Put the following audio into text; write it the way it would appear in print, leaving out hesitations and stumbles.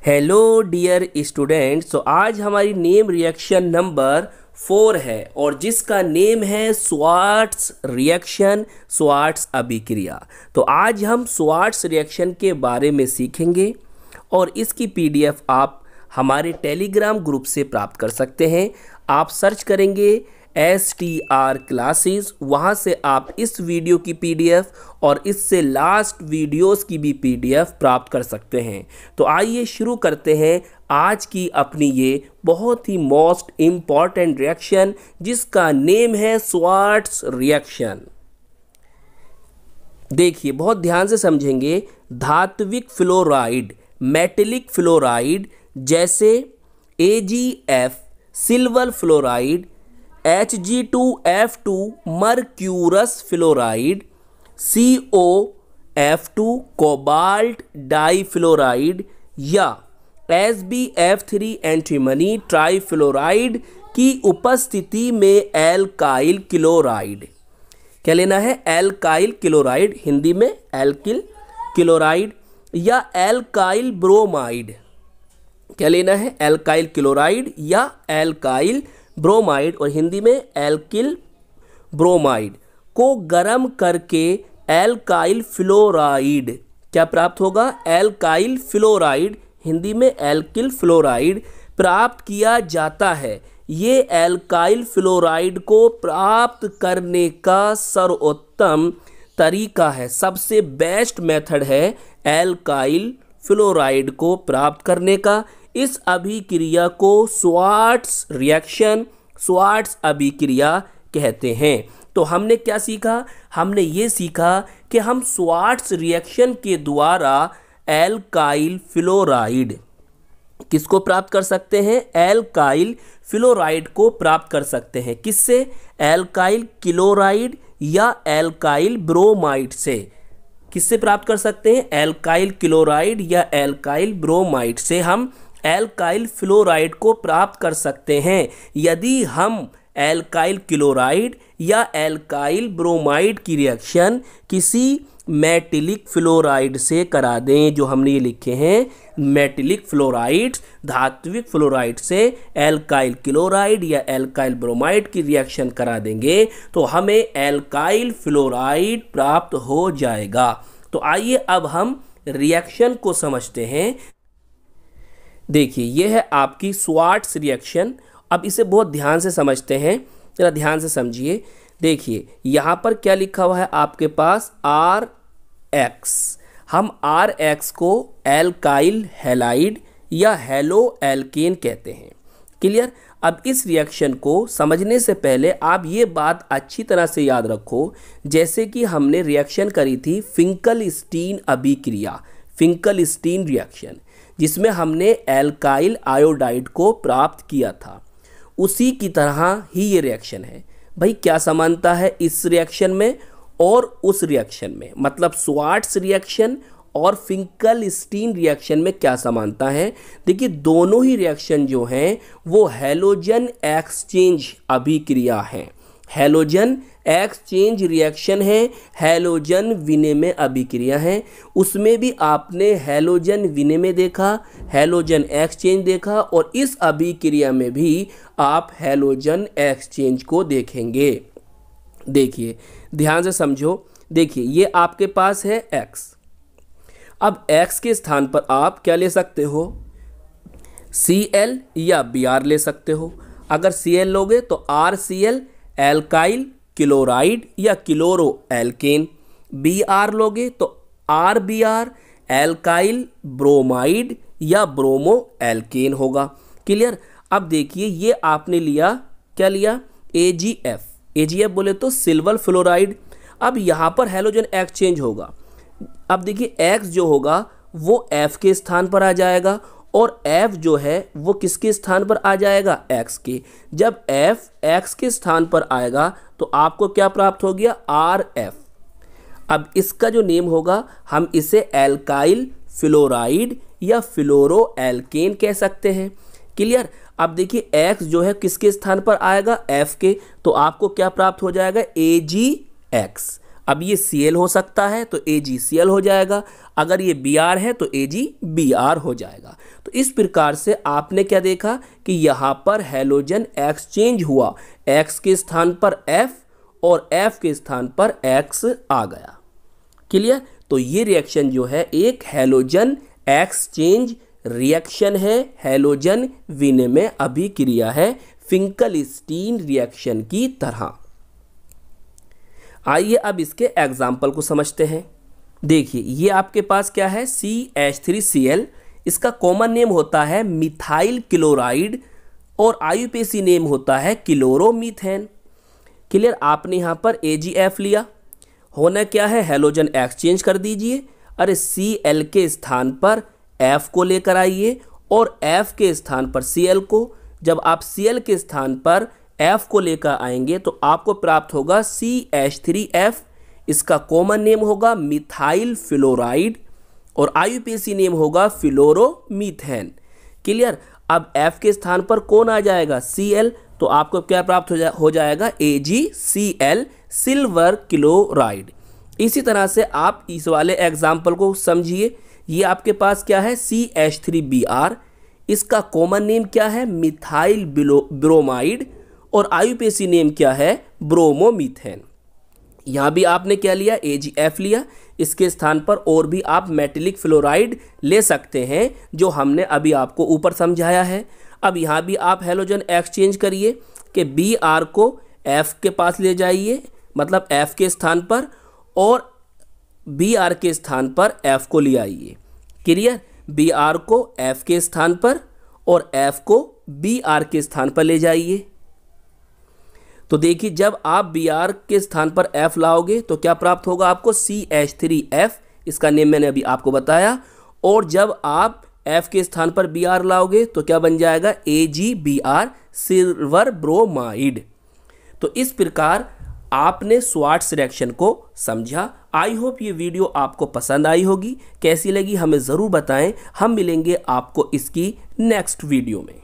Hello dear students. तो आज हमारी नेम रिएक्शन नंबर 4 है और जिसका नेम है स्वार्ट्स रिएक्शन, स्वार्ट्स अभिक्रिया। तो आज हम स्वार्ट्स रिएक्शन के बारे में सीखेंगे और इसकी पीडीएफ आप हमारे टेलीग्राम ग्रुप से प्राप्त कर सकते हैं। आप सर्च करेंगे STR क्लासेस, वहाँ से आप इस वीडियो की पीडीएफ और इससे लास्ट वीडियोस की भी पीडीएफ प्राप्त कर सकते हैं। तो आइए शुरू करते हैं आज की अपनी ये बहुत ही मोस्ट इम्पॉर्टेंट रिएक्शन जिसका नेम है स्वार्ट्स रिएक्शन। देखिए बहुत ध्यान से समझेंगे। धात्विक फ्लोराइड, मेटेलिक फ्लोराइड जैसे AgF silver fluoride, Hg2F2 mercurous fluoride, COF2 cobalt difluoride या SbF3 एंटीमनी ट्राइफ्लोराइड की उपस्थिति में एल्काइल क्लोराइड। क्या लेना है? एल्काइल क्लोराइड, हिंदी में एल्किल क्लोराइड या एल्काइल ब्रोमाइड। क्या लेना है? एल्काइल क्लोराइड या एल्काइल ब्रोमाइड और हिंदी में एल्किल ब्रोमाइड को गर्म करके एल्काइल फ्लोराइड क्या प्राप्त होगा? एल्काइल फ्लोराइड, हिंदी में एल्किल फ्लोराइड प्राप्त किया जाता है। ये एल्काइल फ्लोराइड को प्राप्त करने का सर्वोत्तम तरीका है, सबसे बेस्ट मेथड है एल्काइल फ्लोराइड को प्राप्त करने का। इस अभिक्रिया को स्वार्ट्स रिएक्शन, स्वार्ट्स अभिक्रिया कहते हैं। तो हमने क्या सीखा? हमने ये सीखा कि हम स्वार्ट्स रिएक्शन के द्वारा एल्काइल फ्लोराइड किसको प्राप्त कर सकते हैं? एल्काइल फ्लोराइड को प्राप्त कर सकते हैं। किससे? एल्काइल क्लोराइड या एल्काइल ब्रोमाइड से। किससे प्राप्त कर सकते हैं? एल्काइल क्लोराइड या एल्काइल ब्रोमाइड से हम एल्काइल फ्लोराइड को प्राप्त कर सकते हैं। यदि हम एल्काइल क्लोराइड या एल्काइल ब्रोमाइड की रिएक्शन किसी मेटेलिक फ्लोराइड से करा दें, जो हमने ये लिखे हैं मेटेलिक फ्लोराइड, धात्विक फ्लोराइड से एल्काइल क्लोराइड या एल्काइल ब्रोमाइड की रिएक्शन करा देंगे तो हमें एल्काइल फ्लोराइड प्राप्त हो जाएगा। तो आइए अब हम रिएक्शन को समझते हैं। देखिए ये है आपकी स्वार्ट्स रिएक्शन। अब इसे बहुत ध्यान से समझते हैं, जरा ध्यान से समझिए। देखिए यहाँ पर क्या लिखा हुआ है आपके पास? RX। हम RX को एल्काइल हैलाइड या हेलो एल्केन कहते हैं। क्लियर? अब इस रिएक्शन को समझने से पहले आप ये बात अच्छी तरह से याद रखो, जैसे कि हमने रिएक्शन करी थी फिंकलस्टीन अभिक्रिया, फिंकलस्टीन रिएक्शन, जिसमें हमने एल्काइल आयोडाइड को प्राप्त किया था। उसी की तरह ही ये रिएक्शन है। भाई क्या समानता है इस रिएक्शन में और उस रिएक्शन में? मतलब स्वार्ट्स रिएक्शन और फिंकलस्टीन रिएक्शन में क्या समानता है? देखिए दोनों ही रिएक्शन जो हैं वो हैलोजन एक्सचेंज अभिक्रिया है, हैलोजन एक्सचेंज रिएक्शन है, हैलोजन विनिमय अभिक्रिया है। उसमें भी आपने हैलोजन विनिमय देखा, हैलोजन एक्सचेंज देखा और इस अभिक्रिया में भी आप हैलोजन एक्सचेंज को देखेंगे। देखिए ध्यान से समझो। देखिए ये आपके पास है X। अब X के स्थान पर आप क्या ले सकते हो? Cl या Br ले सकते हो। अगर Cl लोगे तो RCl एल्काइल क्लोराइड या क्लोरो एल्केन, Br लोगे तो RBr एल्काइल ब्रोमाइड या ब्रोमो एल्केन होगा। क्लियर? अब देखिए ये आपने लिया, क्या लिया? AgF। AgF बोले तो सिल्वर फ्लोराइड। अब यहाँ पर हैलोजन एक्सचेंज होगा। अब देखिए X जो होगा वो F के स्थान पर आ जाएगा और F जो है वो किसके स्थान पर आ जाएगा? X के। जब F X के स्थान पर आएगा तो आपको क्या प्राप्त हो गया? RF। अब इसका जो नेम होगा हम इसे एल्काइल फ्लोराइड या फ्लोरो एल्केन कह सकते हैं। क्लियर? अब देखिए X जो है किसके स्थान पर आएगा? F के। तो आपको क्या प्राप्त हो जाएगा? AgX। अब ये Cl हो सकता है तो AgCl हो जाएगा, अगर ये Br है तो AgBr हो जाएगा। तो इस प्रकार से आपने क्या देखा कि यहाँ पर हैलोजन एक्सचेंज हुआ, X के स्थान पर F और F के स्थान पर X आ गया। क्लियर? तो ये रिएक्शन जो है एक हैलोजन एक्सचेंज रिएक्शन है, हैलोजन विनिमय अभिक्रिया है, फिंकल-स्टीन रिएक्शन की तरह। आइए अब इसके एग्जाम्पल को समझते हैं। देखिए ये आपके पास क्या है, CH3Cl, इसका कॉमन नेम होता है मिथाइल क्लोराइड और IUPAC नेम होता है क्लोरोमीथेन। क्लियर? आपने यहाँ पर AgF लिया, होना क्या है, हैलोजन एक्सचेंज कर दीजिए। अरे Cl के स्थान पर F को लेकर आइए और F के स्थान पर Cl को। जब आप Cl के स्थान पर F को लेकर आएंगे तो आपको प्राप्त होगा CH3F, इसका कॉमन नेम होगा मिथाइल फ्लोराइड और IUPAC नेम होगा फ्लोरोमीथेन। क्लियर? अब F के स्थान पर कौन आ जाएगा, Cl, तो आपको क्या प्राप्त हो जाएगा, AgCl, सिल्वर क्लोराइड। इसी तरह से आप इस वाले एग्जाम्पल को समझिए। ये आपके पास क्या है, CH3Br, इसका कॉमन नेम क्या है, मिथाइल ब्रोमाइड और IUPAC नेम क्या है, ब्रोमोमीथेन। यहाँ भी आपने क्या लिया, AgF लिया, इसके स्थान पर और भी आप मेटालिक फ्लोराइड ले सकते हैं जो हमने अभी आपको ऊपर समझाया है। अब यहाँ भी आप हैलोजन एक्सचेंज करिए कि Br को F के पास ले जाइए, मतलब F के स्थान पर, और Br के स्थान पर F को ले आइए। क्लियर? Br को F के स्थान पर और F को Br के स्थान पर ले जाइए। तो देखिए जब आप Br के स्थान पर F लाओगे तो क्या प्राप्त होगा आपको, CH3F, इसका नेम मैंने अभी आपको बताया। और जब आप F के स्थान पर Br लाओगे तो क्या बन जाएगा, AgBr, सिल्वर ब्रोमाइड। तो इस प्रकार आपने स्वार्ट्स रिएक्शन को समझा। आई होप ये वीडियो आपको पसंद आई होगी। कैसी लगी हमें ज़रूर बताएं। हम मिलेंगे आपको इसकी नेक्स्ट वीडियो में।